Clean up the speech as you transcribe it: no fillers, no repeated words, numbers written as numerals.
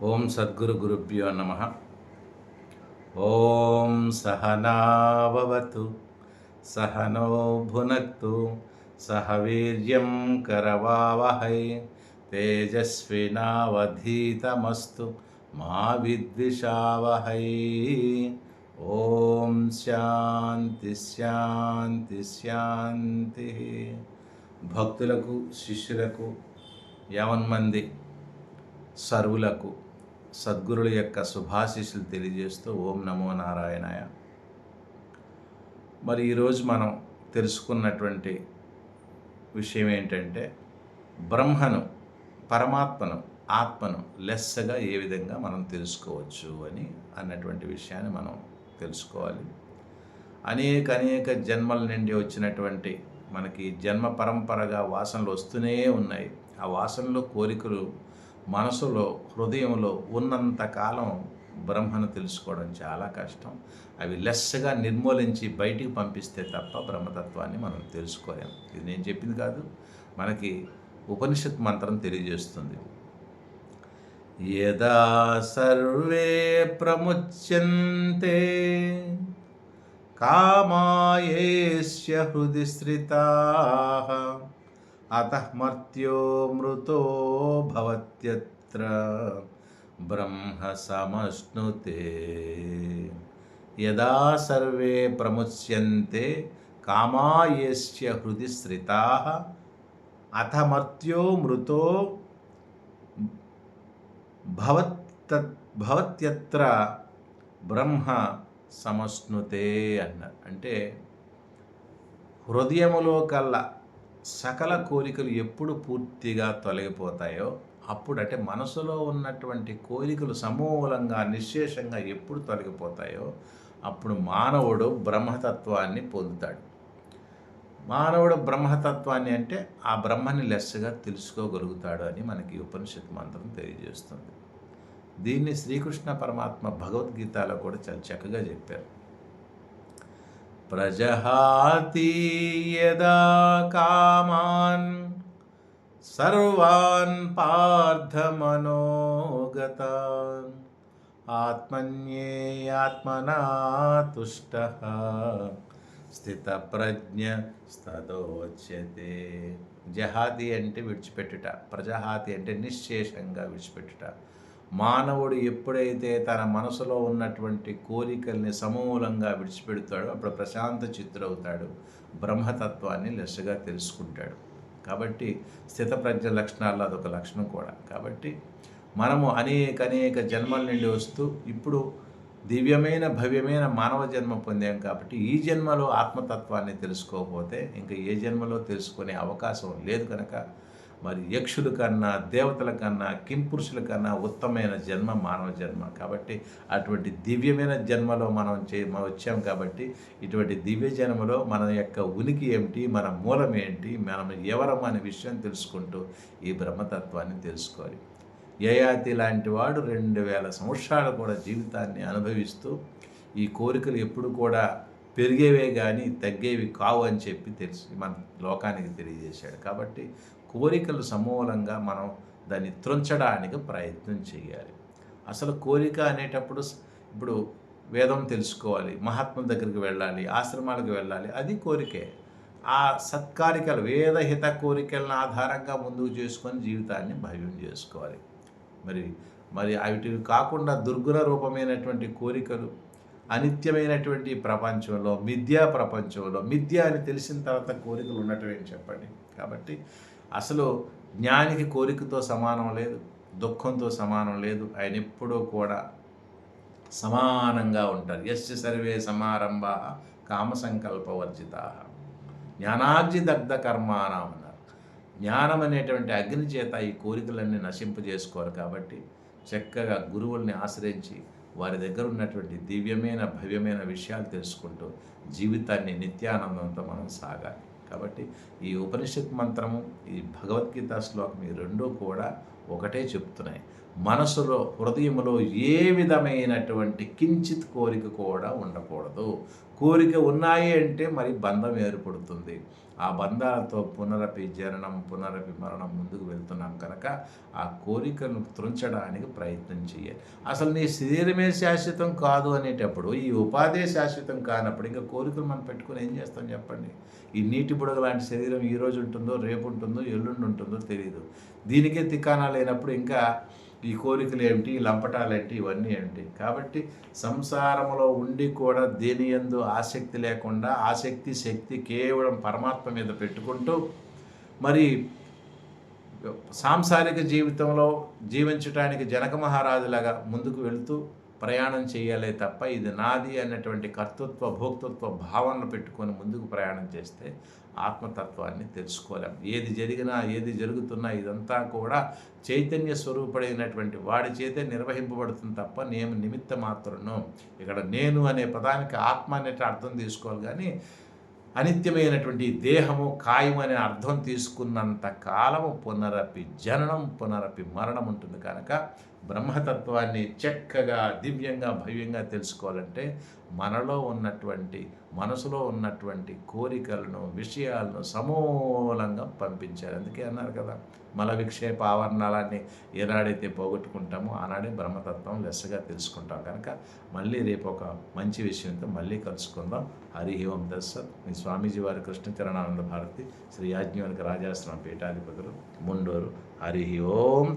ఓం సద్గురు గురుభ్యో నమ. ఓం సహనావవతు సహనో భునక్తు సహ వీర్యం కరవావహై తేజస్వినావధీతమస్తు మా విద్విషావహై. ఓం శాంతి శాంతి శాంతి. భక్తులకు శిష్యులకు యావన్మంది సర్వులకు సద్గురుల యొక్క శుభాశీస్సులు తెలియజేస్తూ ఓం నమో నారాయణాయ. మరి ఈరోజు మనం తెలుసుకున్నటువంటి విషయం ఏంటంటే బ్రహ్మను, పరమాత్మను, ఆత్మను లెస్సగా ఏ విధంగా మనం తెలుసుకోవచ్చు అన్నటువంటి విషయాన్ని మనం తెలుసుకోవాలి. అనేక జన్మల నుండి వచ్చినటువంటి మనకి జన్మ పరంపరగా వాసనలు వస్తూనే ఉన్నాయి. ఆ వాసనలో కోరికలు మనసులో, హృదయంలో ఉన్నంతకాలం బ్రహ్మను తెలుసుకోవడం చాలా కష్టం. అవి లెస్సగా నిర్మూలించి బయటికి పంపిస్తే తప్ప బ్రహ్మతత్వాన్ని మనం తెలుసుకోలేం. ఇది నేను చెప్పింది కాదు, మనకి ఉపనిషత్ మంత్రం తెలియజేస్తుంది. యదా సర్వే ప్రముచ్యంతే కామాయేస్య హృది స్థితాః అతః మర్త్యో మృతో భవత్యత్ర బ్రహ్మ సమశ్నుతే. యదా సర్వే ప్రముచ్యంతే కామాయేస్య హృది స్థితాః అథ మర్త్యో మృతో భవత్యత్ర బ్రహ్మ సమశ్నుతే అన్నారు. అంటే హృదయములో కల్లా సకల కోరికలు ఎప్పుడు పూర్తిగా తొలగిపోతాయో అప్పుడు, అంటే మనసులో ఉన్నటువంటి కోరికలు సమూలంగా నిశ్శేషంగా ఎప్పుడు తొలగిపోతాయో అప్పుడు మానవుడు బ్రహ్మతత్వాన్ని పొందుతాడు. మానవుడు బ్రహ్మతత్వాన్ని అంటే ఆ బ్రహ్మని లెస్సగా తెలుసుకోగలుగుతాడు అని మనకి ఉపనిషత్ మంత్రం తెలియజేస్తుంది. దీన్ని శ్రీకృష్ణ పరమాత్మ భగవద్గీతలో కూడా చాలా చక్కగా చెప్పారు. ప్రజహాతి యదా కామాన్ సర్వాన్ పార్థమనోగతాన్ ఆత్మన్యేయాత్మనా తుష్టః స్థితప్రజ్ఞ స్తదోచ్యతే. జహాతి అంటే విడిచిపెట్టుట, ప్రజహాతి అంటే నిశ్శేషంగా విడిచిపెట్టుట. మానవుడు ఎప్పుడైతే తన మనసులో ఉన్నటువంటి కోరికల్ని సమూలంగా విడిచిపెడతాడో అప్పుడు ప్రశాంత చిత్తుడవుతాడు, బ్రహ్మతత్వాన్ని లెస్సగా తెలుసుకుంటాడు. కాబట్టి స్థితప్రజ్ఞ లక్షణాల్లో అదొక లక్షణం కూడా. కాబట్టి మనము అనేక జన్మల నుండి వస్తూ ఇప్పుడు దివ్యమైన భవ్యమైన మానవ జన్మ పొందాం. కాబట్టి ఈ జన్మలో ఆత్మతత్వాన్ని తెలుసుకోకపోతే ఇంకా ఏ జన్మలో తెలుసుకునే అవకాశం లేదు. కనుక మరి యక్షుల కన్నా, దేవతల కన్నా, కింపురుషుల కన్నా ఉత్తమమైన జన్మ మానవ జన్మ. కాబట్టి అటువంటి దివ్యమైన జన్మలో మనం వచ్చాం. కాబట్టి ఇటువంటి దివ్య జన్మలో మన యొక్క ఉనికి ఏమిటి, మన మూలం ఏంటి, మనం ఎవరం అనే విషయం తెలుసుకుంటూ ఈ బ్రహ్మతత్వాన్ని తెలుసుకోవాలి. యయాతి లాంటి వాడు 2000 సంవత్సరాలు కూడా జీవితాన్ని అనుభవిస్తూ ఈ కోరికలు ఎప్పుడు కూడా పెరిగేవే కానీ తగ్గేవి కావు అని చెప్పి మన లోకానికి తెలియజేశాడు. కాబట్టి కోరికలు సమూలంగా మనం దాన్ని త్రుంచడానికి ప్రయత్నం చేయాలి. అసలు కోరిక అనేటప్పుడు ఇప్పుడు వేదం తెలుసుకోవాలి, మహాత్ముల దగ్గరికి వెళ్ళాలి, ఆశ్రమాలకు వెళ్ళాలి, అది కోరికే. ఆ సత్కారికలు, వేదహిత కోరికలను ఆధారంగా ముందుకు చేసుకొని జీవితాన్ని భవ్యం చేసుకోవాలి. మరి అవి కాకుండా దుర్గుణ రూపమైనటువంటి కోరికలు, అనిత్యమైనటువంటి ప్రపంచంలో, మిథ్యా ప్రపంచంలో, మిథ్య అని తెలిసిన తర్వాత కోరికలు ఉండటం ఏం చెప్పండి. కాబట్టి అసలు జ్ఞానికి కోరికతో సమానం లేదు, దుఃఖంతో సమానం లేదు. ఆయన ఎప్పుడూ కూడా సమానంగా ఉంటారు. యస్య సర్వే సమారంభాః కామసంకల్పవర్జితాః జ్ఞానాగ్ని దగ్ధ కర్మాణం అన్నారు. జ్ఞానం అనేటువంటి అగ్ని చేత ఈ కోరికలన్నీ నశింపజేసుకోవాలి. కాబట్టి చక్కగా గురువుల్ని ఆశ్రయించి వారి దగ్గర ఉన్నటువంటి దివ్యమైన భవ్యమైన విషయాలు తెలుసుకుంటూ జీవితాన్ని నిత్యానందంతో మనం సాగాలి. కాబట్టి ఈ ఉపనిషత్ మంత్రము, ఈ భగవద్గీత శ్లోకం, ఈ రెండూ కూడా ఒకటే చెప్తున్నాయి. మనసులో హృదయంలో ఏ విధమైనటువంటి కించిత్ కోరిక కూడా ఉండకూడదు. కోరిక ఉన్నాయి అంటే మరి బంధం ఏర్పడుతుంది. ఆ బంధాలతో పునరపి జననం, పునరపి మరణం ముందుకు వెళ్తున్నాం కనుక ఆ కోరికను త్రుంచడానికి ప్రయత్నం చేయాలి. అసలు నీ శరీరమే శాశ్వతం కాదు అనేటప్పుడు, ఈ ఉపాధి శాశ్వతం కానప్పుడు ఇంకా కోరికలు మనం పెట్టుకొని ఏం చేస్తాం చెప్పండి? ఈ నీటి బుడగ లాంటి శరీరం ఈరోజు ఉంటుందో, రేపు ఉంటుందో, ఎల్లుండి ఉంటుందో తెలియదు. దీనికే తికానా లేనప్పుడు ఇంకా ఈ కోరికలు ఏమిటి, ఈ లంపటాలేంటి, ఇవన్నీ ఏమిటి? కాబట్టి సంసారంలో ఉండి కూడా దేని యందు ఆసక్తి లేకుండా, ఆసక్తి శక్తి కేవలం పరమాత్మ మీద పెట్టుకుంటూ మరి సాంసారిక జీవితంలో జీవించటానికి జనక మహారాజులాగా ముందుకు వెళుతూ ప్రయాణం చేయాలే తప్ప ఇది నాది అన్నటువంటి కర్తృత్వ భోక్తృత్వ భావనలు పెట్టుకొని ముందుకు ప్రయాణం చేస్తే ఆత్మతత్వాన్ని తెలుసుకోలేం. ఏది జరిగినా ఏది జరుగుతున్నా ఇదంతా కూడా చైతన్య స్వరూపుడైనటువంటి వాడి చేతే నిర్వహింపబడుతుంది తప్ప నేను నిమిత్త మాత్రను. ఇక్కడ నేను అనే పదానికి ఆత్మ అనేటి అర్థం తీసుకోవాలి కానీ అనిత్యమైనటువంటి దేహము కాయం అనే అర్థం తీసుకున్నంత కాలము పునరపి జననం, పునరపి మరణం ఉంటుంది కనుక బ్రహ్మతత్వాన్ని చక్కగా దివ్యంగా భవ్యంగా తెలుసుకోవాలంటే మనలో ఉన్నటువంటి మనసులో ఉన్నటువంటి కోరికలను విషయాలను సమూలంగా పంపించాలి. అందుకే అన్నారు కదా, మల విక్షేప ఆవరణాలన్నీ ఏనాడైతే పోగొట్టుకుంటామో ఆనాడే బ్రహ్మతత్వం లెస్సగా తెలుసుకుంటాం. కనుక మళ్ళీ రేపు ఒక మంచి విషయంతో మళ్ళీ కలుసుకుందాం. హరి ఓం దస్సత్. మీ స్వామీజీ వారి కృష్ణచరణానంద భారతి శ్రీ యాజ్ఞవల్క రాజాశ్రమ పీఠాధిపతులు ముండూరు. హరి ఓం.